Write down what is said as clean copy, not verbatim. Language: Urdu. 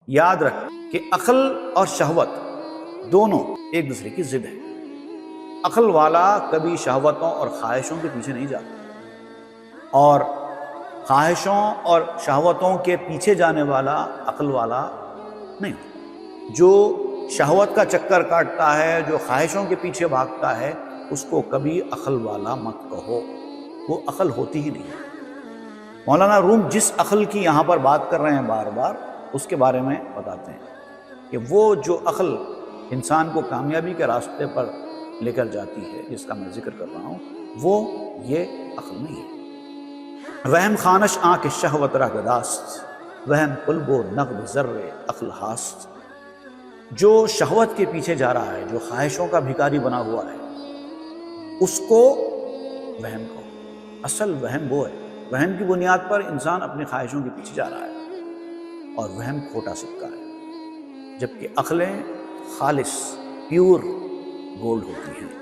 یاد رکھ کہ عقل اور شہوت دونوں ایک دوسرے کی ضد ہے۔ عقل والا کبھی شہوتوں اور خواہشوں کے پیچھے نہیں جاتا، اور خواہشوں اور شہوتوں کے پیچھے جانے والا عقل والا نہیں ہوتا۔ جو شہوت کا چکر کاٹتا ہے، جو خواہشوں کے پیچھے بھاگتا ہے، اس کو کبھی عقل والا مت کہو، وہ عقل ہوتی ہی نہیں۔ مولانا روم جس عقل کی یہاں پر بات کر رہے ہیں بار بار، اس کے بارے میں بتاتے ہیں کہ وہ جو عقل انسان کو کامیابی کے راستے پر لے کر جاتی ہے، جس کا میں ذکر کر رہا ہوں، وہ یہ عقل نہیں ہے۔ وہم خانش آنکھ شہوت رہ گداست، وہم قلب و نقد ذر عقل ہاست۔ جو شہوت کے پیچھے جا رہا ہے، جو خواہشوں کا بھکاری بنا ہوا ہے، اس کو وہم کہو۔ اصل وہم وہ ہے، وہم کی بنیاد پر انسان اپنی خواہشوں کے پیچھے جا رہا ہے، اور وہم کھوٹا سکہ ہے، جبکہ عقلیں خالص پیور گولڈ ہوتی ہیں۔